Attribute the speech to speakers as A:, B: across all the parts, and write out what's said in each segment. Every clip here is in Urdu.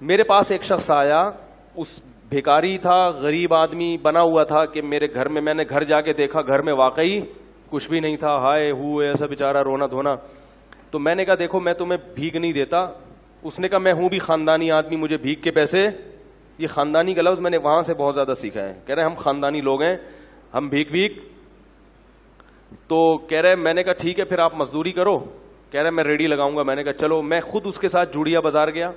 A: میرے پاس ایک شخص آیا, اس بھیکاری تھا, غریب آدمی بنا ہوا تھا کہ میرے گھر میں نے گھر جا کے دیکھا, گھر میں واقعی کچھ بھی نہیں تھا, ہائے ہوئے ایسا بیچارہ رونا دھونا. تو میں نے کہا دیکھو میں تمہیں بھیک نہیں دیتا. اس نے کہا میں ہوں بھی خاندانی آدمی, مجھے بھیک کے پیسے, یہ خاندانی کا لفظ میں نے وہاں سے بہت زیادہ سیکھا ہے. کہہ رہے ہم خاندانی لوگ ہیں, ہم بھیک. تو کہہ رہے میں نے کہا ٹھیک ہے پھر آپ مزدوری کرو. کہہ رہے میں ریڑھی لگاؤں گا. میں نے کہا چلو. میں خود اس کے ساتھ جوڑیا بازار گیا,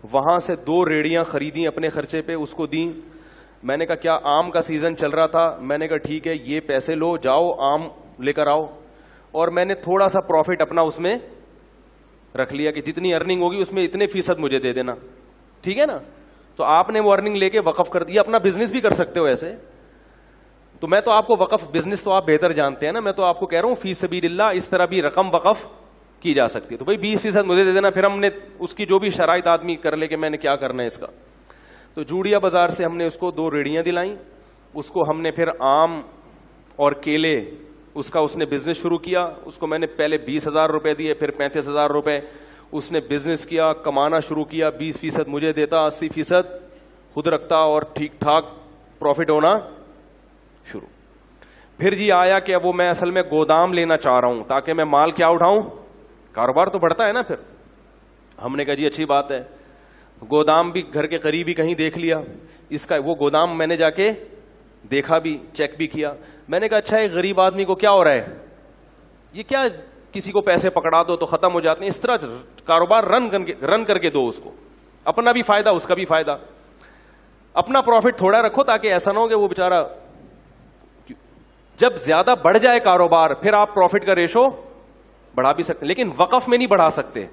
A: وہاں سے 2 ریڑیاں خریدیں اپنے خرچے پہ, اس کو دیں. میں نے کہا کیا آم کا سیزن چل رہا تھا, میں نے کہا ٹھیک ہے یہ پیسے لو, جاؤ آم لے کر آؤ. اور میں نے تھوڑا سا پروفٹ اپنا اس میں رکھ لیا کہ جتنی ارننگ ہوگی اس میں اتنے فیصد مجھے دے دینا, ٹھیک ہے نا. تو آپ نے وہ ارننگ لے کے وقف کر دیا. اپنا بزنس بھی کر سکتے ہو ایسے. تو میں تو آپ کو وقف بزنس تو آپ بہتر جانتے ہیں نا, میں تو آپ کو کہہ رہا ہوں فی سبیل اللہ اس طرح بھی رقم وقف کی جا سکتی ہے. تو بھائی 20% مجھے دے دینا, پھر ہم نے اس کی جو بھی شرائط آدمی کر لے کہ میں نے کیا کرنا ہے اس کا. تو جوڑیا بازار سے ہم نے اس کو 2 ریڑیاں دلائیں. اس کو ہم نے پھر آم اور کیلے اس کا اس نے بزنس شروع کیا. اس کو میں نے پہلے 20,000 روپے دیے, پھر 35,000 روپے. اس نے بزنس کیا, کمانا شروع کیا, 20% مجھے دیتا, 80% خود رکھتا, اور ٹھیک ٹھاک پروفٹ ہونا شروع. پھر جی آیا کہ وہ میں اصل میں گودام لینا چاہ رہا ہوں تاکہ میں مال کیا اٹھاؤں, کاروبار تو بڑھتا ہے نا. پھر ہم نے کہا جی اچھی بات ہے. گودام بھی گھر کے قریب ہی کہیں دیکھ لیا. اس کا وہ گودام میں نے جا کے دیکھا بھی, چیک بھی کیا. میں نے کہا اچھا ایک غریب آدمی کو کیا ہو رہا ہے, یہ کیا کسی کو پیسے پکڑا دو تو ختم ہو جاتے ہیں, اس طرح کاروبار رن کر کے دو اس کو, اپنا بھی فائدہ اس کا بھی فائدہ. اپنا پروفٹ تھوڑا رکھو تاکہ ایسا نہ ہو کہ وہ بیچارہ جب زیادہ بڑھ جائے کاروبار پھر آپ پروفٹ کا ریشو بڑھا بھی سکتے, لیکن وقف میں نہیں بڑھا سکتے.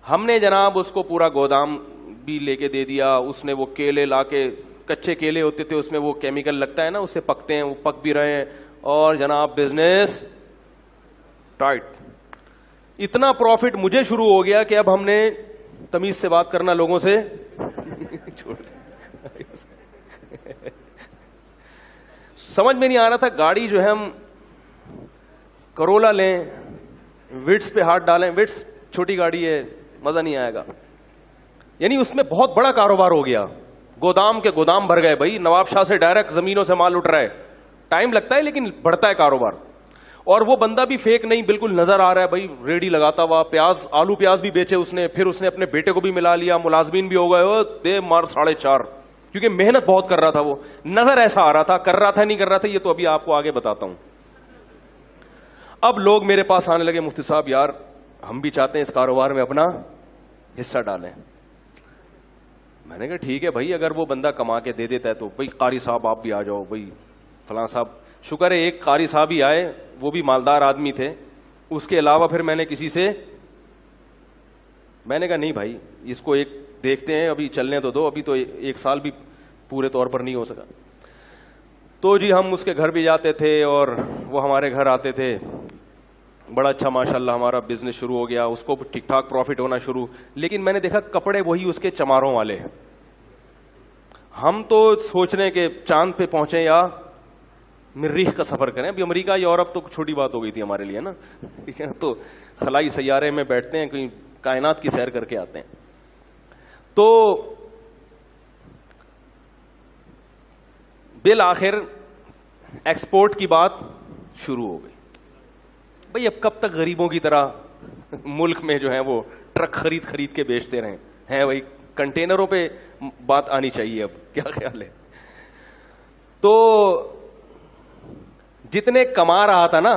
A: ہم نے جناب اس کو پورا گودام بھی لے کے دے دیا. اس نے وہ کیلے لا کے, کچے کیلے ہوتے تھے اس میں وہ کیمیکل لگتا ہے نا, اس سے پکتے ہیں, وہ پک بھی رہے ہیں, اور جناب بزنس ٹائٹ. اتنا پروفٹ مجھے شروع ہو گیا کہ اب ہم نے تمیز سے بات کرنا لوگوں سے چھوڑ دیا. سمجھ میں نہیں آ رہا تھا. گاڑی جو ہے ہم کرولا لیں, وٹس پہ ہاتھ ڈالیں, وٹس چھوٹی گاڑی ہے, مزہ نہیں آئے گا. یعنی اس میں بہت بڑا کاروبار ہو گیا. گودام کے گودام بھر گئے بھائی, نواب شاہ سے ڈائریکٹ زمینوں سے مال اٹھ رہا ہے. ٹائم لگتا ہے لیکن بڑھتا ہے کاروبار. اور وہ بندہ بھی فیک نہیں, بالکل نظر آ رہا ہے بھائی, ریڑھی لگاتا ہوا, پیاز آلو پیاز بھی بیچے اس نے. پھر اس نے اپنے بیٹے کو بھی ملا لیا, ملازمین بھی ہو گئے, دے مار 4.5, کیونکہ محنت بہت کر رہا تھا. وہ نظر ایسا آ رہا تھا, کر رہا تھا نہیں کر رہا تھا یہ تو ابھی آپ کو آگے بتاتا ہوں. اب لوگ میرے پاس آنے لگے, مفتی صاحب یار ہم بھی چاہتے ہیں اس کاروبار میں اپنا حصہ ڈالیں. میں نے کہا ٹھیک ہے بھائی, اگر وہ بندہ کما کے دے دیتا ہے تو بھائی قاری صاحب آپ بھی آ جاؤ, بھائی فلاں صاحب. شکر ہے ایک قاری صاحب ہی آئے, وہ بھی مالدار آدمی تھے. اس کے علاوہ پھر میں نے کسی سے, میں نے کہا نہیں بھائی اس کو ایک دیکھتے ہیں, ابھی چلنے تو دو, ابھی تو 1 سال بھی پورے طور پر نہیں ہو سکا. تو جی ہم اس کے گھر بھی جاتے تھے اور وہ ہمارے گھر آتے تھے. بڑا اچھا ماشاءاللہ ہمارا بزنس شروع ہو گیا, اس کو ٹھیک ٹھاک پروفٹ ہونا شروع. لیکن میں نے دیکھا کپڑے وہی اس کے چماروں والے. ہم تو سوچ رہے ہیں کہ چاند پہ پہنچے یا مریخ کا سفر کریں. ابھی امریکہ یورپ تو چھوٹی بات ہو گئی تھی ہمارے لیے نا, ٹھیک ہے, تو خلائی سیارے میں بیٹھتے ہیں, کہیں کائنات کی سیر کر کے آتے ہیں. تو بالآخر ایکسپورٹ کی بات شروع ہو گئی. بھئی اب کب تک غریبوں کی طرح ملک میں جو ہے وہ ٹرک خرید کے بیچتے رہیں ہیں بھائی, کنٹینروں پہ بات آنی چاہیے. اب کیا خیال ہے؟ تو جتنے کما رہا تھا نا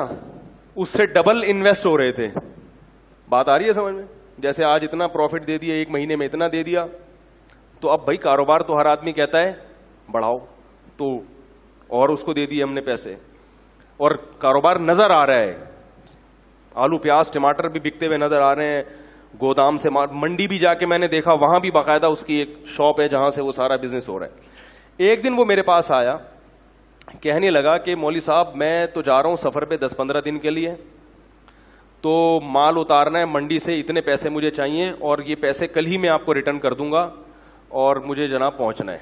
A: اس سے ڈبل انویسٹ ہو رہے تھے. بات آ رہی ہے سمجھ میں؟ جیسے آج اتنا پروفٹ دے دیا, 1 مہینے میں اتنا دے دیا, تو اب بھائی کاروبار تو ہر آدمی کہتا ہے بڑھاؤ, تو اور اس کو دے دیے ہم نے پیسے, اور کاروبار نظر آ رہا ہے. آلو پیاز ٹماٹر بھی بکتے ہوئے نظر آ رہے ہیں. گودام سے منڈی بھی جا کے میں نے دیکھا, وہاں بھی باقاعدہ اس کی ایک شاپ ہے جہاں سے وہ سارا بزنس ہو رہا ہے. ایک دن وہ میرے پاس آیا, کہنے لگا کہ مولوی صاحب میں تو جا رہا ہوں سفر پہ 10-15 دن کے لیے, تو مال اتارنا ہے منڈی سے, اتنے پیسے مجھے چاہیے, اور یہ پیسے کل ہی میں آپ کو ریٹرن کر دوں گا, اور مجھے جناب پہنچنا ہے.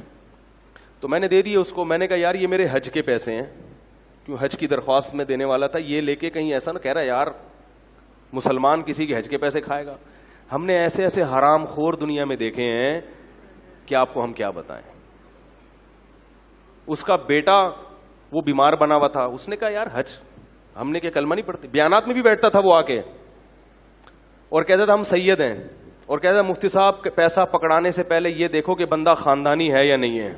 A: تو میں نے دے دیے اس کو. میں نے کہا یار یہ میرے حج کے پیسے ہیں, کیوں حج کی درخواست میں دینے والا تھا, یہ لے کے کہیں ایسا نہ کہہ رہا یار مسلمان کسی کے حج کے پیسے کھائے گا. ہم نے ایسے ایسے حرام خور دنیا میں دیکھے ہیں کہ آپ کو ہم کیا بتائیں. اس کا بیٹا وہ بیمار بنا ہوا تھا, اس نے کہا یار حج, ہم نے کیا کلمہ نہیں پڑھتے, بیانات میں بھی بیٹھتا تھا وہ آ کے اور کہتا تھا ہم سید ہیں, اور کہتا تھا مفتی صاحب پیسہ پکڑانے سے پہلے یہ دیکھو کہ بندہ خاندانی ہے یا نہیں ہے.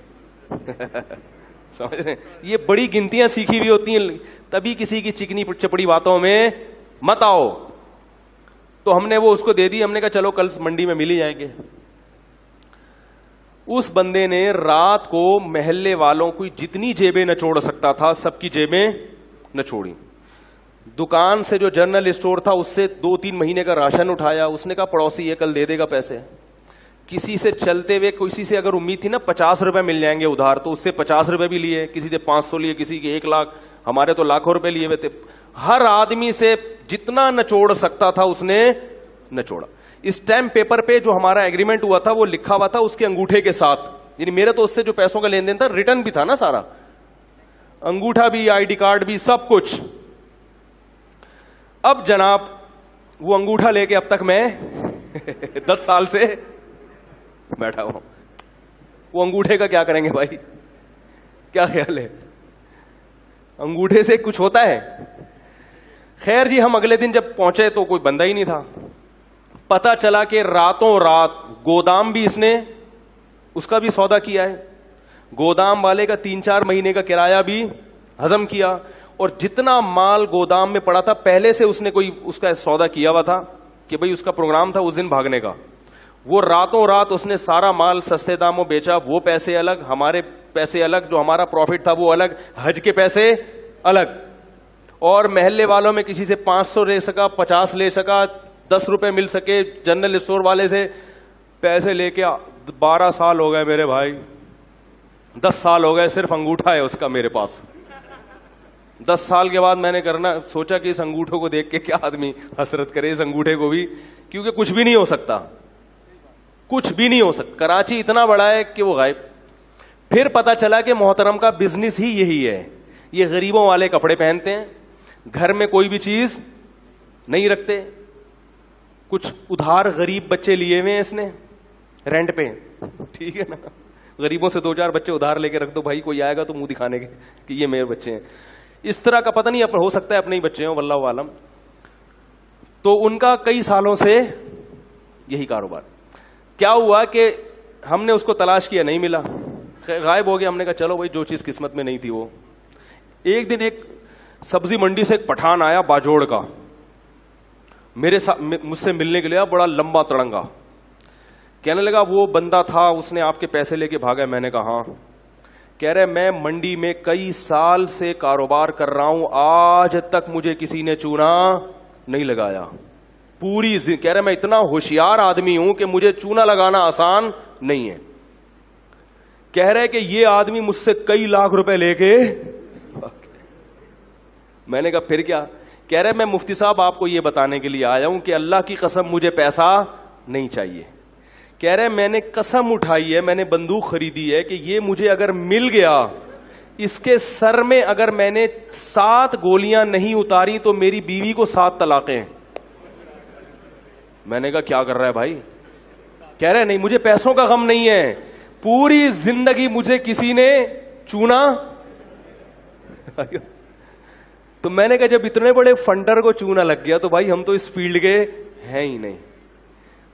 A: سمجھ رہے ہیں, یہ بڑی گنتیاں سیکھی ہوئی ہوتی ہیں, تبھی کسی کی چکنی چپڑی باتوں میں مت آؤ. تو ہم نے وہ اس کو دے دی, ہم نے کہا چلو کل منڈی میں مل ہی جائیں گے. اس بندے نے رات کو محلے والوں کو جتنی جیبیں نچوڑ سکتا تھا سب کی جیبیں نچوڑی. دکان سے جو جنرل اسٹور تھا اس سے 2-3 مہینے کا راشن اٹھایا. اس نے کہا پڑوسی یہ کل دے دے گا پیسے. کسی سے چلتے ہوئے کسی سے اگر امید تھی نا 50 روپے مل جائیں گے ادھار, تو اس سے 50 روپے بھی لیے, کسی سے 500 لیے, کسی کے 1 لاکھ, ہمارے تو لاکھوں روپے لیے ہوئے تھے. ہر آدمی سے جتنا نچوڑ سکتا تھا اس نے نچوڑا. اسٹیمپ پیپر پہ جو ہمارا ایگریمنٹ ہوا تھا وہ لکھا ہوا تھا اس کے انگوٹھے کے ساتھ, یعنی میرے تو اس سے جو پیسوں کا لین دین تھا ریٹرن بھی تھا نا سارا, انگوٹھا بھی, آئی ڈی کارڈ بھی, سب کچھ. اب جناب وہ انگوٹھا لے کے اب تک میں 10 سال سے بیٹھا ہوں. وہ انگوٹھے کا کیا کریں گے بھائی, کیا خیال ہے, انگوٹھے سے کچھ ہوتا ہے؟ خیر جی, ہم اگلے دن جب پہنچے تو کوئی بندہ ہی نہیں تھا. پتا چلا کہ راتوں رات گودام بھی اس نے اس کا بھی سودا کیا ہے, گودام والے کا 3-4 مہینے کا کرایہ بھی ہضم کیا, اور جتنا مال گودام میں پڑا تھا پہلے سے اس نے کوئی اس کا سودا کیا ہوا تھا کہ بھئی اس کا پروگرام تھا اس دن بھاگنے کا. وہ راتوں رات اس نے سارا مال سستے داموں بیچا. وہ پیسے الگ, ہمارے پیسے الگ, جو ہمارا پروفٹ تھا وہ الگ, حج کے پیسے الگ. اور محلے والوں میں کسی سے 500 لے سکا, 50 لے سکا, 10 روپے مل سکے, جنرل اسٹور والے سے پیسے لے کے 12 سال ہو گئے میرے بھائی, 10 سال ہو گئے, صرف انگوٹھا ہے اس کا میرے پاس. 10 سال کے بعد میں نے کرنا سوچا کہ اس انگوٹھوں کو دیکھ کے کیا آدمی حسرت کرے, اس انگوٹھے کو بھی, کیونکہ کچھ بھی نہیں ہو سکتا, کچھ بھی نہیں ہو سکتا. کراچی اتنا بڑا ہے کہ وہ غائب. پھر پتا چلا کہ محترم کا بزنس ہی یہی ہے, یہ غریبوں والے کپڑے پہنتے ہیں, گھر میں کوئی بھی چیز نہیں رکھتے. کچھ ادھار غریب بچے لیے ہوئے ہیں اس نے رینٹ پہ, ٹھیک ہے نا, غریبوں سے 2-4 بچے ادھار لے کے رکھ دو بھائی, کوئی آئے گا تو منہ دکھانے کے کہ یہ میرے بچے ہیں. اس طرح کا پتہ نہیں, ہو سکتا ہے اپنے ہی بچے ہوں, واللہ عالم. تو ان کا کئی سالوں سے یہی کاروبار. کیا ہوا کہ ہم نے اس کو تلاش کیا, نہیں ملا, غائب ہو گیا. ہم نے کہا چلو بھائی جو چیز قسمت میں نہیں تھی وہ. ایک دن ایک سبزی منڈی سے ایک پٹھان آیا باجوڑ کا, مجھ سے ملنے کے لیے, بڑا لمبا تڑنگا. کہنے لگا وہ بندہ تھا اس نے آپ کے پیسے لے کے بھاگا. میں نے کہا ہاں. کہہ رہے میں منڈی میں کئی سال سے کاروبار کر رہا ہوں, آج تک مجھے کسی نے چونا نہیں لگایا پوری. کہہ رہے میں اتنا ہوشیار آدمی ہوں کہ مجھے چونا لگانا آسان نہیں ہے. کہہ رہے کہ یہ آدمی مجھ سے کئی لاکھ روپے لے کے. میں نے کہا پھر کیا؟ کہہ رہے میں مفتی صاحب آپ کو یہ بتانے کے لیے آیا ہوں کہ اللہ کی قسم مجھے پیسہ نہیں چاہیے. کہہ رہے میں نے قسم اٹھائی ہے, میں نے بندوق خریدی ہے کہ یہ مجھے اگر مل گیا, اس کے سر میں اگر میں نے 7 گولیاں نہیں اتاری تو میری بیوی کو 7 طلاقیں. میں نے کہا کیا کر رہا ہے بھائی؟ کہہ رہے نہیں مجھے پیسوں کا غم نہیں ہے, پوری زندگی مجھے کسی نے چونا. تو میں نے کہا جب اتنے بڑے فنڈر کو چونا لگ گیا تو بھائی ہم تو اس فیلڈ کے ہیں ہی نہیں.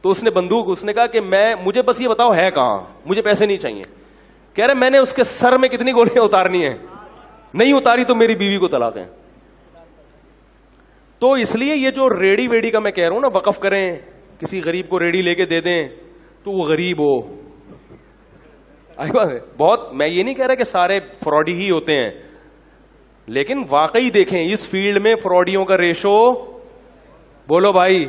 A: تو اس نے بندوق, اس نے کہا کہ مجھے بس یہ بتاؤ ہے کہاں, مجھے پیسے نہیں چاہیے. کہہ رہے میں نے اس کے سر میں کتنی گولیاں اتارنی ہیں, نہیں اتاری تو میری بیوی کو طلاق ہے. تو اس لیے یہ جو ریڑی ویڑی کا میں کہہ رہا ہوں نا, وقف کریں, کسی غریب کو ریڑی لے کے دے دیں تو وہ غریب ہو. بہت, میں یہ نہیں کہہ رہا کہ سارے فراڈی ہی ہوتے ہیں, لیکن واقعی دیکھیں اس فیلڈ میں فراڈیوں کا ریشو, بولو بھائی,